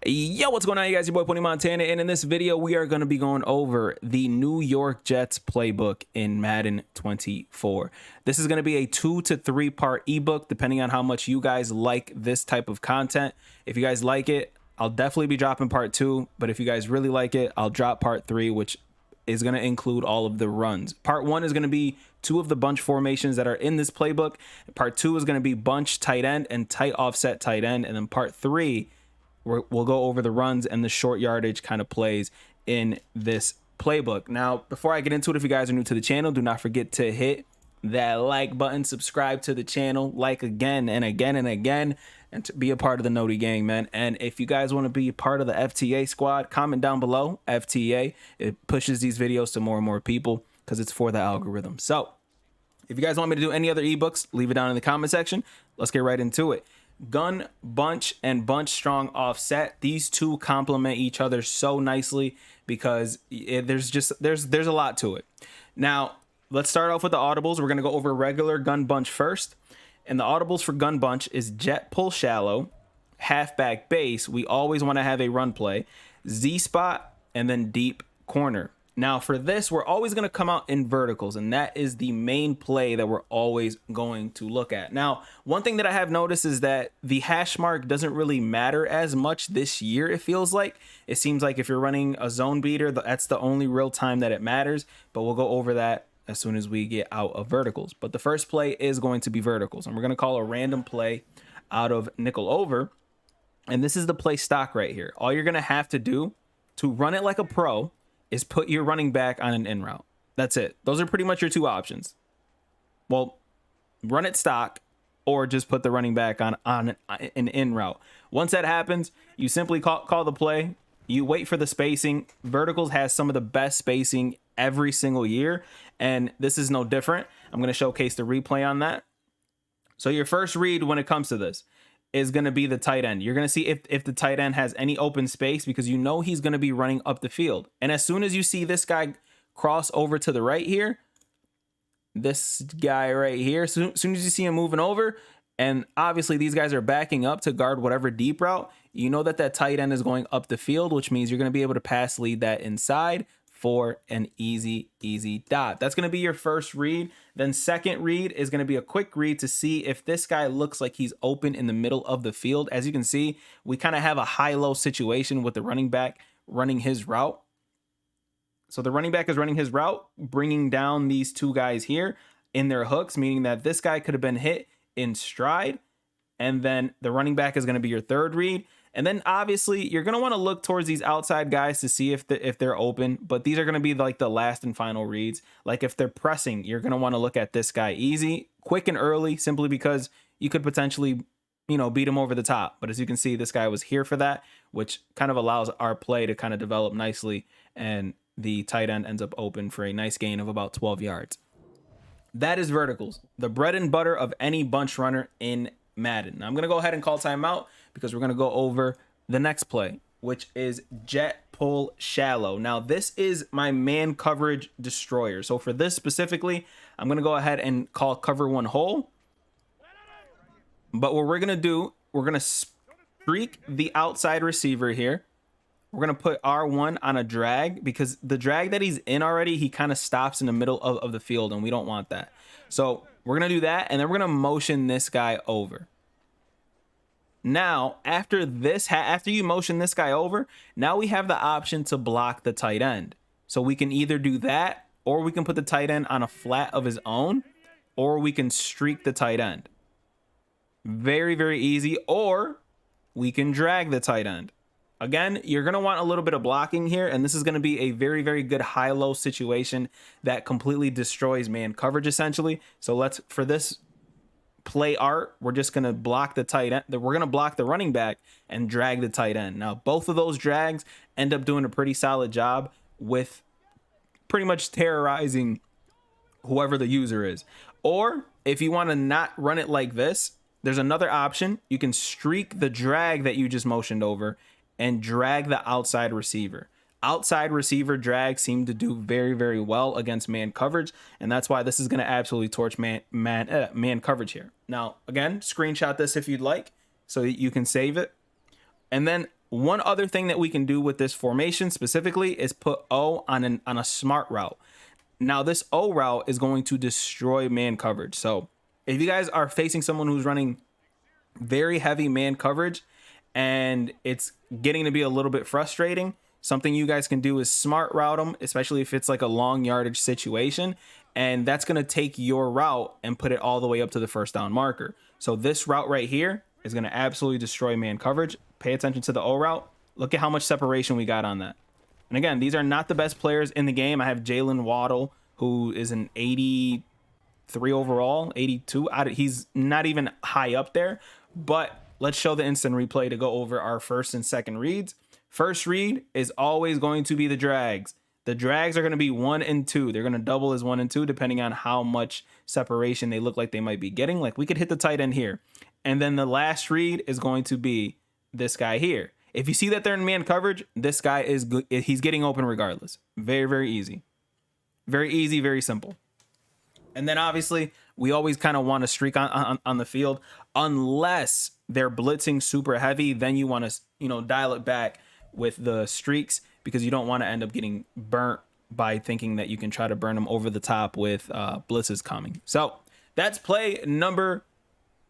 Yo, what's going on, you guys? Your boy Pony Montana, and in this video, we are going to be going over the New York Jets playbook in Madden 24. This is going to be a 2 to 3 part ebook, depending on how much you guys like this type of content. If you guys like it, I'll definitely be dropping part 2, but if you guys really like it, I'll drop part 3, which is going to include all of the runs. Part 1 is going to be 2 of the bunch formations that are in this playbook. Part 2 is going to be bunch tight end and tight offset tight end, and then part 3 we'll go over the runs and the short yardage kind of plays in this playbook. Now, before I get into it, if you guys are new to the channel, do not forget to hit that like button, subscribe to the channel, like again and again and again, and to be a part of the Noti gang, man. And if you guys want to be part of the FTA squad, comment down below, FTA. It pushes these videos to more and more people because it's for the algorithm. So if you guys want me to do any other ebooks, leave it down in the comment section. Let's get right into it. Gun, bunch, and bunch strong offset. These two complement each other so nicely because there's a lot to it. Now, let's start off with the audibles. We're going to go over regular gun bunch first. And the audibles for gun bunch is jet pull shallow, halfback base. We always want to have a run play, Z spot, and then deep corner. Now for this, we're always going to come out in verticals, and that is the main play that we're always going to look at. Now, one thing that I have noticed is that the hash mark doesn't really matter as much this year, it feels like. It seems like if you're running a zone beater, that's the only real time that it matters, but we'll go over that as soon as we get out of verticals. But the first play is going to be verticals, and we're going to call a random play out of nickel over, and this is the play stock right here. All you're going to have to do to run it like a pro is put your running back on an in route. That's it. Those are pretty much your two options. Well, run it stock or just put the running back on an in route. Once that happens, you simply call the play. You wait for the spacing. Verticals has some of the best spacing every single year, and this is no different. I'm going to showcase the replay on that. So your first read when it comes to this is going to be the tight end. You're going to see if the tight end has any open space because you know he's going to be running up the field. And as soon as you see this guy cross over to the right here, this guy right here, as soon as you see him moving over, and obviously these guys are backing up to guard whatever deep route, you know that tight end is going up the field, which means you're going to be able to pass lead that inside for an easy dot. That's going to be your first read. Then second read is going to be a quick read to see if this guy looks like he's open in the middle of the field. As you can see, we kind of have a high-low situation with the running back running his route. So the running back is running his route, bringing down these two guys here in their hooks, meaning that this guy could have been hit in stride. And then the running back is going to be your third read. And then obviously you're going to want to look towards these outside guys to see if they're open, but these are going to be like the last and final reads. Like if they're pressing, you're going to want to look at this guy easy, quick and early, simply because you could potentially, beat him over the top. But as you can see, this guy was here for that, which kind of allows our play to kind of develop nicely. And the tight end ends up open for a nice gain of about 12 yards. That is verticals, the bread and butter of any bunch runner in Madden. Now I'm going to go ahead and call timeout because we're going to go over the next play, which is jet pull shallow. Now this is my man coverage destroyer. So for this specifically, I'm going to go ahead and call cover one hole. But what we're going to do, we're going to streak the outside receiver here. We're going to put R1 on a drag because the drag that he's in already, he kind of stops in the middle of the field, and we don't want that. So we're going to do that, and then we're going to motion this guy over. Now, after you motion this guy over, now we have the option to block the tight end. So we can either do that, or we can put the tight end on a flat of his own, or we can streak the tight end. Very, very easy. Or we can drag the tight end. Again, you're going to want a little bit of blocking here, and this is going to be a very, very good high-low situation that completely destroys man coverage, essentially. So for this play art, we're just going to block the tight end. We're going to block the running back and drag the tight end. Now, both of those drags end up doing a pretty solid job with pretty much terrorizing whoever the user is. Or if you want to not run it like this, there's another option. You can streak the drag that you just motioned over and drag the outside receiver. Outside receiver drags seem to do very, very well against man coverage, and that's why this is going to absolutely torch man coverage here. Now, again, screenshot this if you'd like so that you can save it. And then One other thing that we can do with this formation specifically is put O on a smart route. Now this O route is going to destroy man coverage. So if you guys are facing someone who's running very heavy man coverage and it's getting to be a little bit frustrating, something you guys can do is smart route them, especially if it's like a long yardage situation, and that's going to take your route and put it all the way up to the first down marker. So this route right here is going to absolutely destroy man coverage. Pay attention to the O route. Look at how much separation we got on that. And again, these are not the best players in the game. I have Jalen Waddle, who is an 83 overall, 82. He's not even high up there, but let's show the instant replay to go over our first and second reads. First read is always going to be the drags. The drags are going to be 1 and 2. They're going to double as 1 and 2 depending on how much separation they look like they might be getting. Like we could hit the tight end here. And then the last read is going to be this guy here. If you see that they're in man coverage, this guy is good. He's getting open regardless. Very, very easy. Very easy, very simple. And then obviously we always kind of want to streak on the field unless they're blitzing super heavy. Then you want to, dial it back with the streaks because you don't want to end up getting burnt by thinking that you can try to burn them over the top with blitzes coming. So that's play number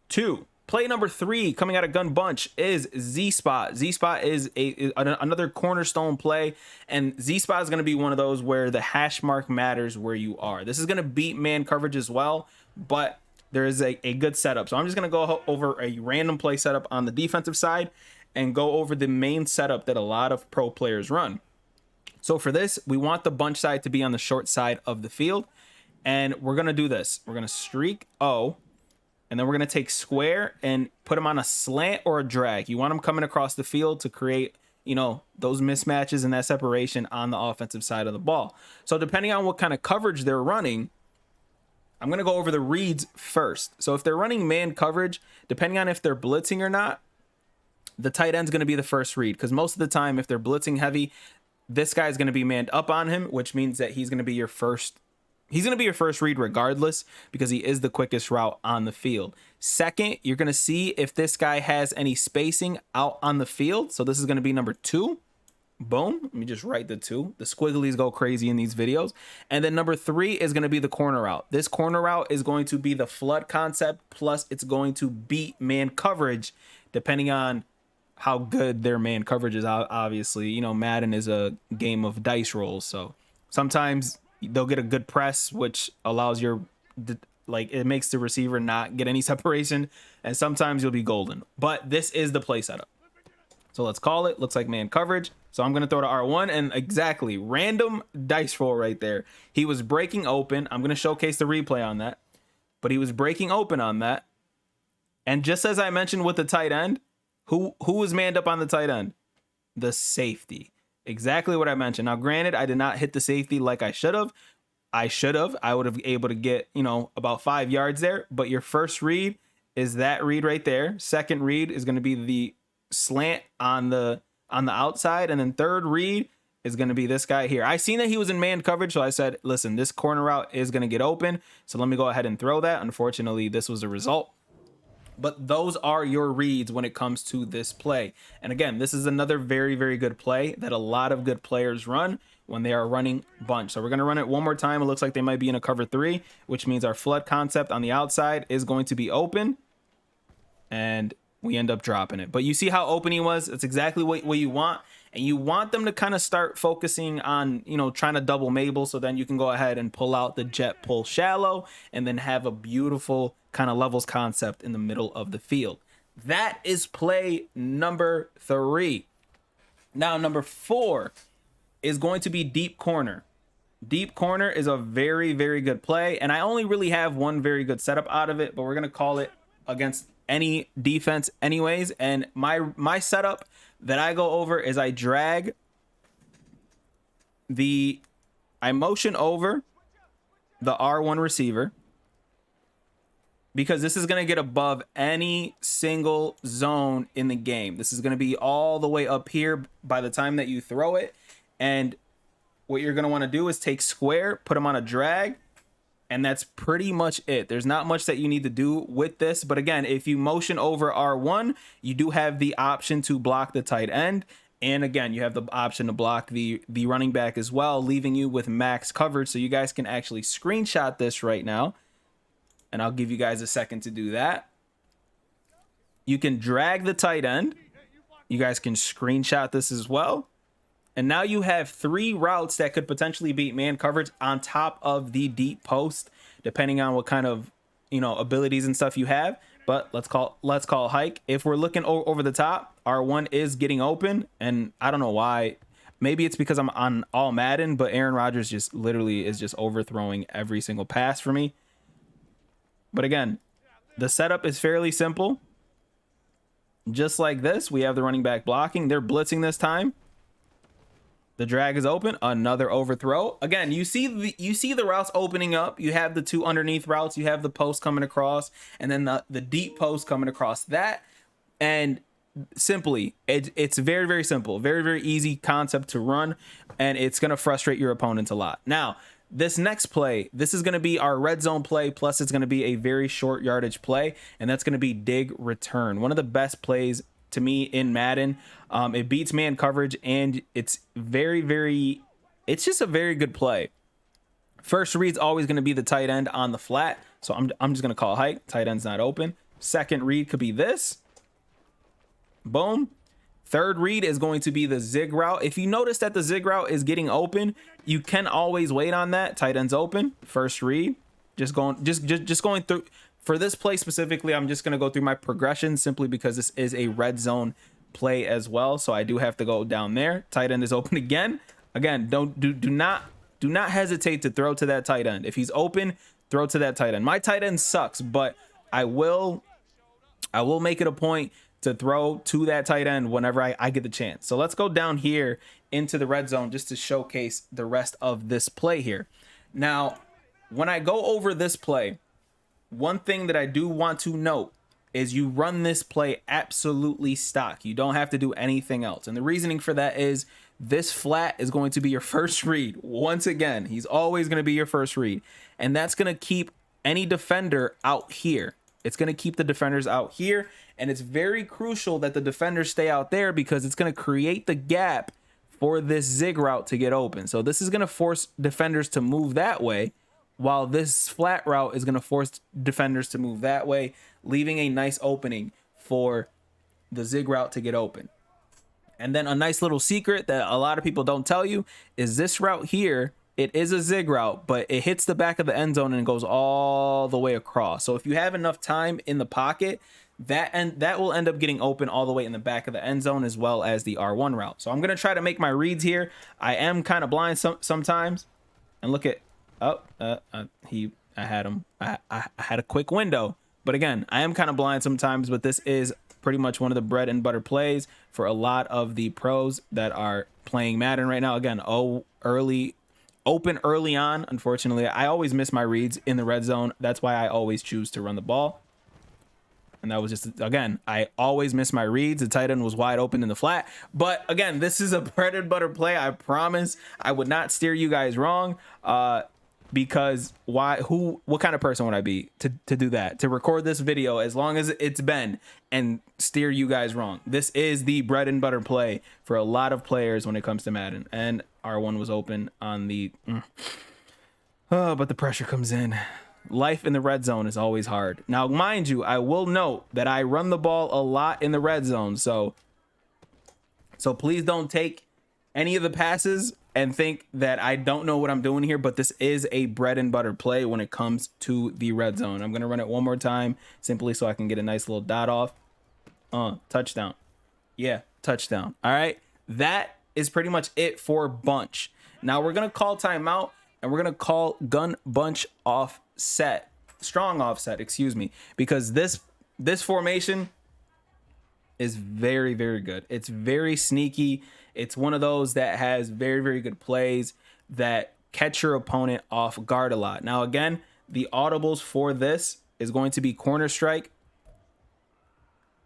2. Play number 3 coming out of Gun Bunch is Z-Spot. Z-Spot is another cornerstone play, and Z-Spot is going to be one of those where the hash mark matters where you are. This is going to beat man coverage as well, but there is a good setup. So I'm just going to go over a random play setup on the defensive side and go over the main setup that a lot of pro players run. So for this, we want the bunch side to be on the short side of the field, and we're going to do this. We're going to streak O, and then we're going to take square and put them on a slant or a drag. You want them coming across the field to create, those mismatches and that separation on the offensive side of the ball. So depending on what kind of coverage they're running, I'm going to go over the reads first. So if they're running man coverage, depending on if they're blitzing or not, the tight end's going to be the first read. Because most of the time, if they're blitzing heavy, this guy is going to be manned up on him, which means that he's going to be your first read regardless because he is the quickest route on the field. Second, you're going to see if this guy has any spacing out on the field. So this is going to be number 2. Boom. Let me just write the 2. The squigglies go crazy in these videos. And then number 3 is going to be the corner route. This corner route is going to be the flood concept, plus it's going to beat man coverage depending on how good their man coverage is. Obviously, Madden is a game of dice rolls. So sometimes they'll get a good press, which allows it makes the receiver not get any separation. And sometimes you'll be golden, but this is the play setup. So let's call it. Looks like man coverage. So I'm going to throw to R1 and exactly random dice roll right there. He was breaking open. I'm going to showcase the replay on that, but he was breaking open on that. And just as I mentioned with the tight end, who was manned up on the tight end? The safety. Exactly what I mentioned. Now, granted, I did not hit the safety like I should have. I would have been able to get, about 5 yards there. But your first read is that read right there. Second read is going to be the slant on the outside. And then third read is going to be this guy here. I seen that he was in man coverage. So I said, listen, this corner route is going to get open. So let me go ahead and throw that. Unfortunately, this was the result. But those are your reads when it comes to this play. And again, this is another very, very good play that a lot of good players run when they are running bunch. So we're going to run it one more time. It looks like they might be in a cover 3, which means our flood concept on the outside is going to be open. And we end up dropping it. But you see how open he was? It's exactly what you want. And you want them to kind of start focusing on, trying to double Mabel. So then you can go ahead and pull out the jet pull shallow and then have a beautiful kind of levels concept in the middle of the field. That is play number 3. Now, number 4 is going to be deep corner. Deep corner is a very, very good play. And I only really have one very good setup out of it, but we're going to call it against any defense anyways. And my setup that I go over is I motion over the R1 receiver, because this is going to get above any single zone in the game. This is going to be all the way up here by the time that you throw it. And what you're going to want to do is take square, put them on a drag, And that's pretty much it. There's not much that you need to do with this. But again, if you motion over R1, you do have the option to block the tight end. And again, you have the option to block the running back as well, leaving you with max coverage. So you guys can actually screenshot this right now. And I'll give you guys a second to do that. You can drag the tight end. You guys can screenshot this as well. And now you have 3 routes that could potentially beat man coverage on top of the deep post, depending on what kind of, abilities and stuff you have. But let's call hike. If we're looking over the top, R1 is getting open, and I don't know why. Maybe it's because I'm on all Madden, but Aaron Rodgers just literally is just overthrowing every single pass for me. But again, the setup is fairly simple. Just like this, we have the running back blocking. They're blitzing this time. The drag is open, another overthrow. Again, you see the routes opening up. You have the 2 underneath routes. You have the post coming across, and then the deep post coming across that. And simply, it's very, very simple. Very, very easy concept to run, and it's going to frustrate your opponents a lot. Now, this next play, this is going to be our red zone play, plus it's going to be a very short yardage play, and that's going to be dig return. One of the best plays to me in Madden. It beats man coverage, and it's it's just a very good play. First read's always going to be the tight end on the flat, so I'm just going to call hike. Tight end's not open. Second read could be this. Boom. Third read is going to be the zig route. If you notice that the zig route is getting open, you can always wait on that. Tight end's open. First read, just going through. For this play specifically, I'm just going to go through my progression simply because this is a red zone play as well. So I do have to go down there. Tight end is open again. Again, do not hesitate to throw to that tight end. If he's open, throw to that tight end. My tight end sucks, but I will make it a point to throw to that tight end whenever I get the chance. So let's go down here into the red zone just to showcase the rest of this play here. Now, when I go over this play, one thing that I do want to note is you run this play absolutely stock. You don't have to do anything else. And the reasoning for that is this flat is going to be your first read. Once again, he's always going to be your first read. And that's going to keep any defender out here. It's going to keep the defenders out here. And it's very crucial that the defenders stay out there because it's going to create the gap for this zig route to get open. So this is going to force defenders to move that way, while this flat route is going to force defenders to move that way, leaving a nice opening for the zig route to get open. And then a nice little secret that a lot of people don't tell you is this route here, it is a zig route, but it hits the back of the end zone and goes all the way across. So if you have enough time in the pocket, that will end up getting open all the way in the back of the end zone, as well as the R1 route. So I'm going to try to make my reads here. I am kind of blind sometimes. And look at, I had him. I had a quick window, but again, I am kind of blind sometimes, but this is pretty much one of the bread and butter plays for a lot of the pros that are playing Madden right now. Again, open early on. Unfortunately, I always miss my reads in the red zone. That's why I always choose to run the ball. And that was just, again, I always miss my reads. The tight end was wide open in the flat. But again, this is a bread and butter play. I promise I would not steer you guys wrong. Because what kind of person would I be to do that, to record this video as long as it's been and steer you guys wrong? This is the bread and butter play for a lot of players when it comes to Madden. And R1 was open on the, but the pressure comes in. Life in the red zone is always hard. Now, mind you, I will note that I run the ball a lot in the red zone. So please don't take any of the passes and think that I don't know what I'm doing here, but this is a bread and butter play when it comes to the red zone. I'm going to run it one more time simply so I can get a nice little dot off. Touchdown. Yeah, touchdown. All right. That is pretty much it for bunch. Now we're going to call timeout and we're going to call gun bunch strong offset, excuse me, because this formation is very, very good. It's very sneaky. It's one of those that has very, very good plays that catch your opponent off guard a lot. Now, again, the audibles for this is going to be corner strike,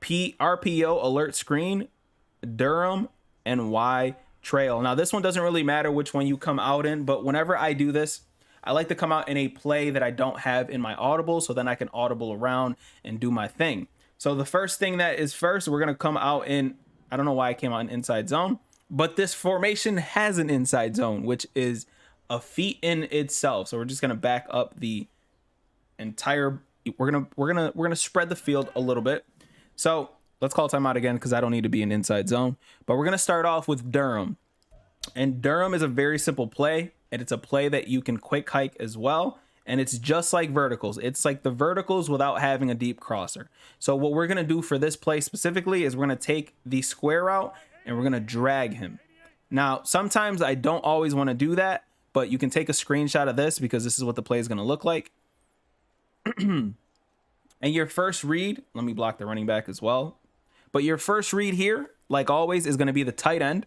RPO alert screen, Durham, and Y trail. Now, this one doesn't really matter which one you come out in, but whenever I do this, I like to come out in a play that I don't have in my audible, so then I can audible around and do my thing. So the first thing that is first, we're going to come out in, I don't know why I came out in inside zone, but this formation has an inside zone, which is a feat in itself. So we're just going to back up the entire, we're going to spread the field a little bit. So let's call timeout again, because I don't need to be in inside zone, but we're going to start off with Durham. And Durham is a very simple play, and it's a play that you can quick hike as well. And it's just like verticals. It's like the verticals without having a deep crosser. So what we're going to do for this play specifically is we're going to take the square route and we're going to drag him. Now, sometimes I don't always want to do that, but you can take a screenshot of this because this is what the play is going to look like. And your first read, let me block the running back as well. But your first read here, like always, is going to be the tight end.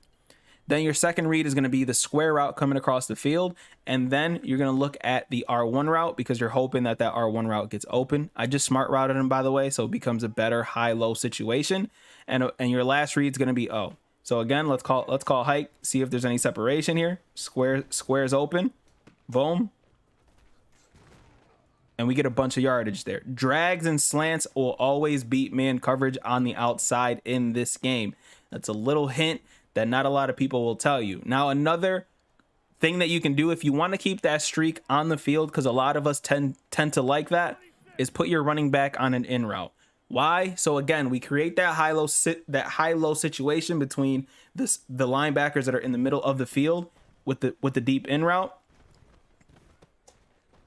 Then your second read is going to be the square route coming across the field. And then you're going to look at the R1 route because you're hoping that that R1 route gets open. I just smart routed him, by the way, so it becomes a better high-low situation. And your last read is going to be O. So again, let's call hike, see if there's any separation here. Squares open. Boom. And we get a bunch of yardage there. Drags and slants will always beat man coverage on the outside in this game. That's a little hint that not a lot of people will tell you. Now, another thing that you can do if you want to keep that streak on the field, because a lot of us tend to like that, is put your running back on an in route. Why? So again, we create that high-low situation between the linebackers that are in the middle of the field with the deep in route,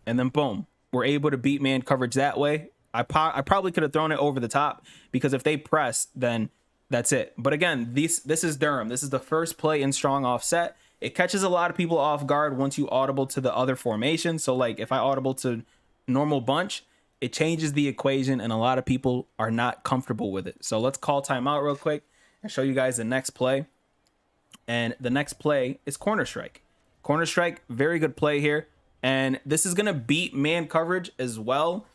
and then boom, we're able to beat man coverage that way. I probably could have thrown it over the top because if they press, then that's it. But again, this is Durham. This is the first play in strong offset. It catches a lot of people off guard once you audible to the other formation. So like if I audible to normal bunch, it changes the equation and a lot of people are not comfortable with it. So let's call timeout real quick and show you guys the next play. And the next play is corner strike. Corner strike, very good play here. And this is going to beat man coverage as well.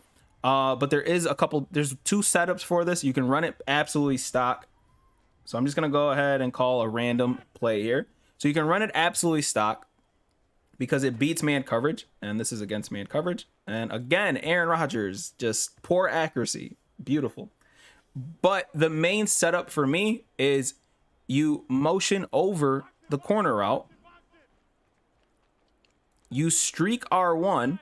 But there's two setups for this. You can run it absolutely stock. So I'm just going to go ahead and call a random play here. So you can run it absolutely stock because it beats man coverage. And this is against man coverage. And again, Aaron Rodgers, just poor accuracy. Beautiful. But the main setup for me is you motion over the corner route. You streak R1.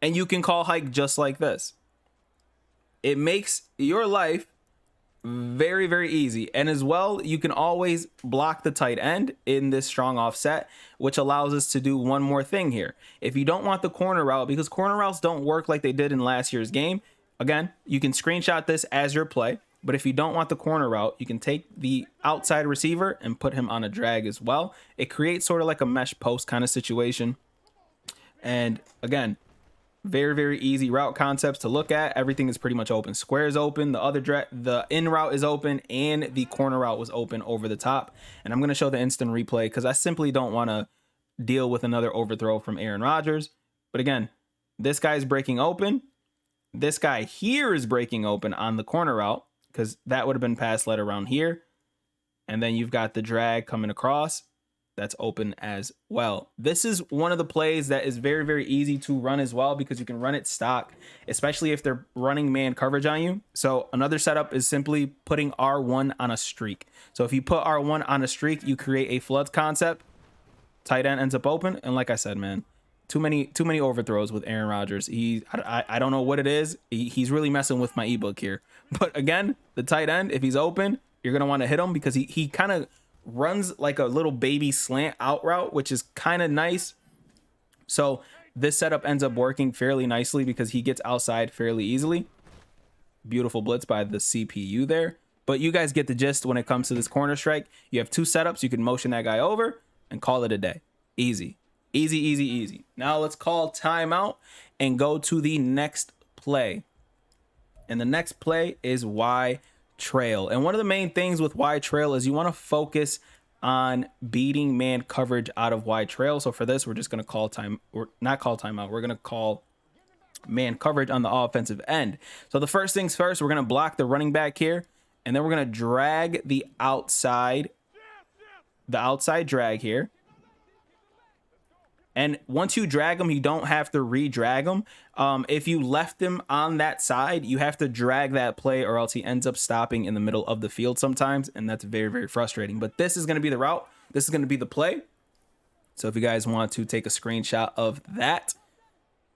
And you can call hike just like this. It makes your life very, very easy. And as well, you can always block the tight end in this strong offset, which allows us to do one more thing here. If you don't want the corner route, because corner routes don't work like they did in last year's game, again, you can screenshot this as your play. But if you don't want the corner route, you can take the outside receiver and put him on a drag as well. It creates sort of like a mesh post kind of situation. And again, very, very easy route concepts to look at. Everything is pretty much open. Square is open. The in route is open, and the corner route was open over the top. And I'm going to show the instant replay because I simply don't want to deal with another overthrow from Aaron Rodgers. But again, this guy's breaking open. This guy here is breaking open on the corner route because that would have been pass led around here. And then you've got the drag coming across. That's open as well. This is one of the plays that is very, very easy to run as well because you can run it stock, especially if they're running man coverage on you. So another setup is simply putting R1 on a streak. So if you put R1 on a streak, you create a flood concept. Tight end ends up open. And like I said, man, too many overthrows with Aaron Rodgers. I don't know what it is. He's really messing with my ebook here. But again, the tight end, if he's open, you're going to want to hit him because he kind of runs like a little baby slant out route, which is kind of nice. So this setup ends up working fairly nicely because he gets outside fairly easily. Beautiful blitz by the CPU there. But you guys get the gist when it comes to this corner strike. You have two setups. You can motion that guy over and call it a day. Easy. Easy, easy, easy. Now let's call timeout and go to the next play. And the next play is Y trail. And one of the main things with Y trail is you want to focus on beating man coverage out of Y trail. So for this, we're just going to call timeout. We're going to call man coverage on the offensive end. So the first things first, we're going to block the running back here. And then we're going to drag the outside drag here. And once you drag them, you don't have to re-drag them. If you left him on that side, you have to drag that play, or else he ends up stopping in the middle of the field sometimes, and that's very, very frustrating. But this is going to be the route. This is going to be the play. So if you guys want to take a screenshot of that,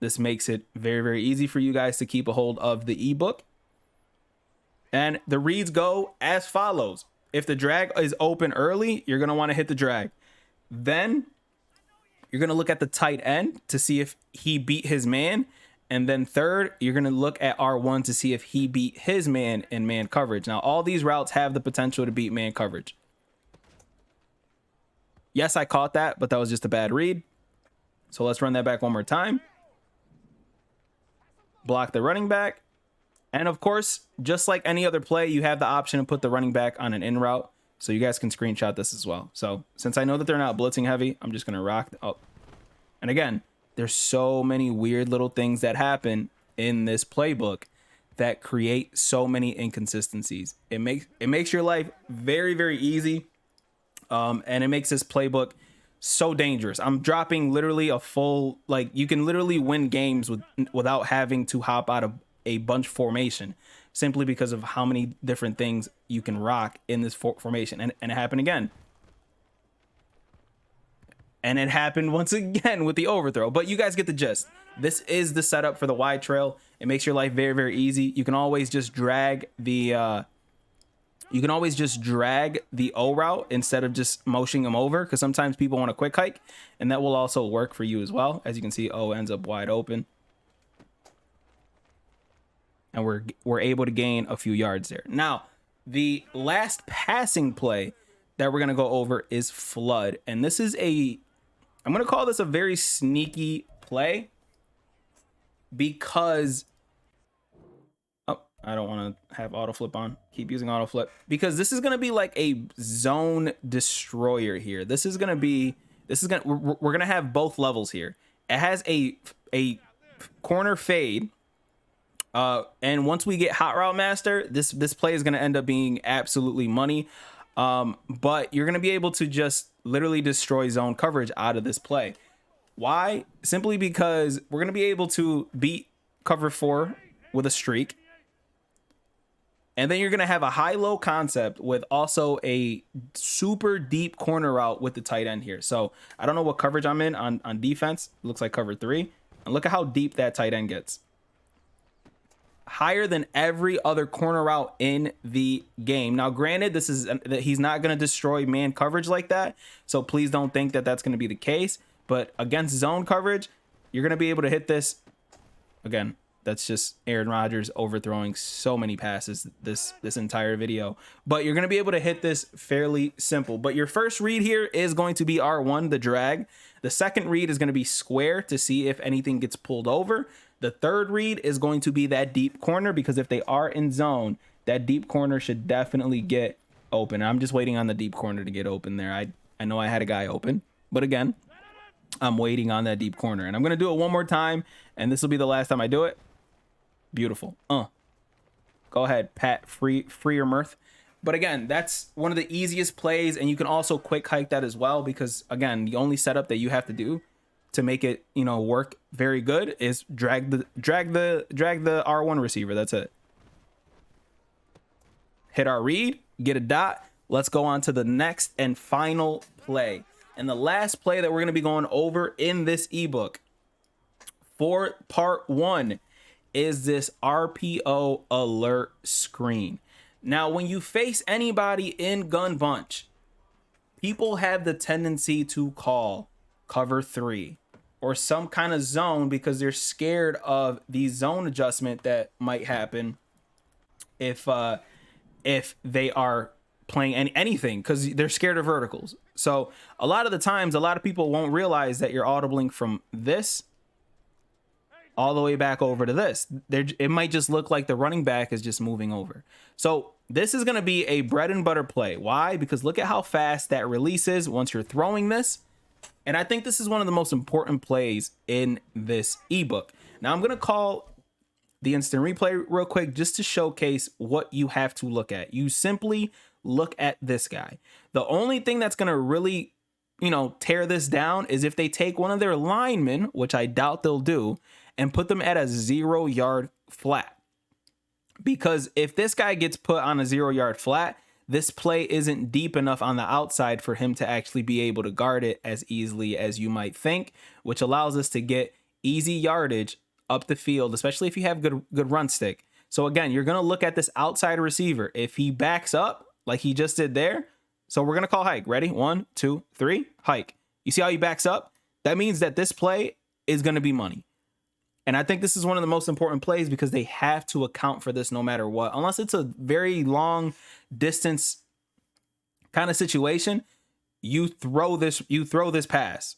this makes it very, very easy for you guys to keep a hold of the ebook. And the reads go as follows. If the drag is open early, you're going to want to hit the drag. Then you're going to look at the tight end to see if he beat his man. And then third, you're going to look at R1 to see if he beat his man in man coverage. Now, all these routes have the potential to beat man coverage. Yes, I caught that, but that was just a bad read. So let's run that back one more time. Block the running back. And of course, just like any other play, you have the option to put the running back on an in route. So you guys can screenshot this as well. So since I know that they're not blitzing heavy, I'm just going to rock. Oh. And again, there's so many weird little things that happen in this playbook that create so many inconsistencies. It makes your life very, very easy. And it makes this playbook so dangerous. I'm dropping literally a full, like, you can literally win games without having to hop out of a bunch formation, simply because of how many different things you can rock in this formation. And it happened again. And it happened once again with the overthrow. But you guys get the gist. This is the setup for the wide trail. It makes your life very, very easy. You can always just drag the O route instead of just motioning them over, because sometimes people want a quick hike, and that will also work for you as well. As you can see, O ends up wide open. And we're able to gain a few yards there. Now, the last passing play that we're going to go over is flood. And this is I'm going to call this a very sneaky play, because I don't want to have auto flip on. Keep using auto flip, because this is going to be like a zone destroyer here. We're going to have both levels here. It has a corner fade. And once we get hot route master, this play is going to end up being absolutely money. But you're going to be able to just literally destroy zone coverage out of this play. Why? Simply because we're going to be able to beat cover 4 with a streak. And then you're going to have a high-low concept with also a super deep corner route with the tight end here. So I don't know what coverage I'm in on defense. It looks like cover 3. And look at how deep that tight end gets. Higher than every other corner route in the game. Now, granted, he's not going to destroy man coverage like that. So please don't think that that's going to be the case. But against zone coverage, you're going to be able to hit this. Again, that's just Aaron Rodgers overthrowing so many passes this entire video. But you're going to be able to hit this fairly simple. But your first read here is going to be R1, the drag. The second read is going to be square to see if anything gets pulled over. The third read is going to be that deep corner, because if they are in zone, that deep corner should definitely get open. I'm just waiting on the deep corner to get open there. I know I had a guy open, but again, I'm waiting on that deep corner. And I'm going to do it one more time, and this will be the last time I do it. Beautiful. Go ahead, Pat. Free your mirth. But again, that's one of the easiest plays, and you can also quick hike that as well, because again, the only setup that you have to do to make it, work very good is drag the R1 receiver. That's it. Hit our read, get a dot. Let's go on to the next and final play. And the last play that we're going to be going over in this ebook for part 1 is this RPO alert screen. Now, when you face anybody in gun bunch, people have the tendency to call cover 3 or some kind of zone, because they're scared of the zone adjustment that might happen if they are playing anything, because they're scared of verticals. So a lot of the times, a lot of people won't realize that you're audibling from this all the way back over to this. It might just look like the running back is just moving over. So this is going to be a bread and butter play. Why? Because look at how fast that releases once you're throwing this. And I think this is one of the most important plays in this ebook. Now I'm going to call the instant replay real quick just to showcase what you have to look at. You simply look at this guy. The only thing that's going to really tear this down is if they take one of their linemen, which I doubt they'll do, and put them at a 0-yard flat. Because if this guy gets put on a 0-yard flat, this play isn't deep enough on the outside for him to actually be able to guard it as easily as you might think, which allows us to get easy yardage up the field, especially if you have good run stick. So again, you're going to look at this outside receiver. If he backs up like he just did there, so we're going to call hike. Ready? 1, 2, 3, hike. You see how he backs up? That means that this play is going to be money. And I think this is one of the most important plays because they have to account for this no matter what. Unless it's a very long distance kind of situation, you throw this pass.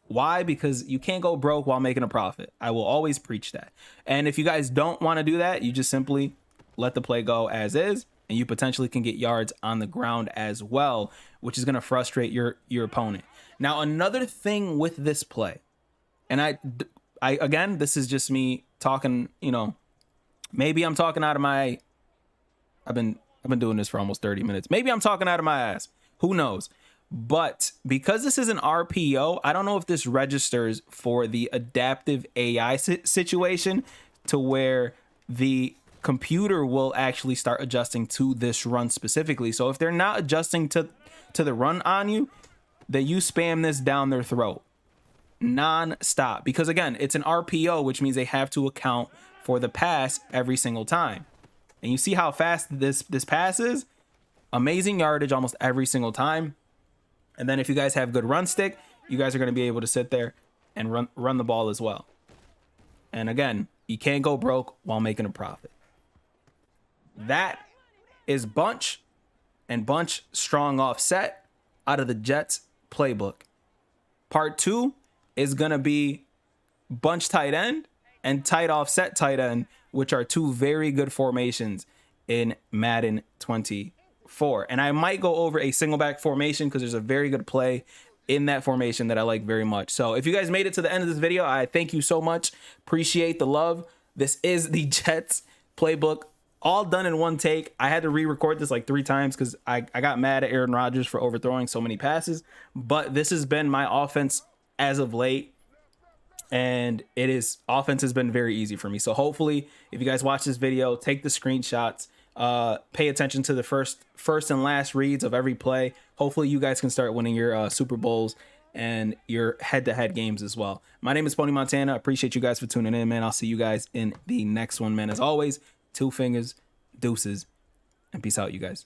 Why? Because you can't go broke while making a profit. I will always preach that. And if you guys don't want to do that, you just simply let the play go as is, and you potentially can get yards on the ground as well, which is going to frustrate your opponent. Now, another thing with this play, and I again, this is just me talking, maybe I'm talking out of my, I've been doing this for almost 30 minutes. Maybe I'm talking out of my ass. Who knows? But because this is an RPO, I don't know if this registers for the adaptive AI situation to where the computer will actually start adjusting to this run specifically. So if they're not adjusting to the run on you, then you spam this down their throat non-stop, because again, it's an RPO, which means they have to account for the pass every single time. And you see how fast this pass is? Amazing yardage almost every single time. And then if you guys have good run stick, you guys are going to be able to sit there and run the ball as well. And again, you can't go broke while making a profit. That is bunch and bunch strong offset out of the Jets playbook. Part 2 is going to be bunch tight end and tight offset tight end, which are two very good formations in Madden 24. And I might go over a single back formation because there's a very good play in that formation that I like very much. So if you guys made it to the end of this video, I thank you so much. Appreciate the love. This is the Jets playbook, all done in one take. I had to re-record this like 3 times because I got mad at Aaron Rodgers for overthrowing so many passes. But this has been my offense as of late, and offense has been very easy for me. So hopefully if you guys watch this video, take the screenshots, pay attention to the first and last reads of every play. Hopefully you guys can start winning your Super Bowls and your head-to-head games as well. My name is Pony Montana. I appreciate you guys for tuning in, man. I'll see you guys in the next one, man. As always, 2 fingers, deuces, and peace out, you guys.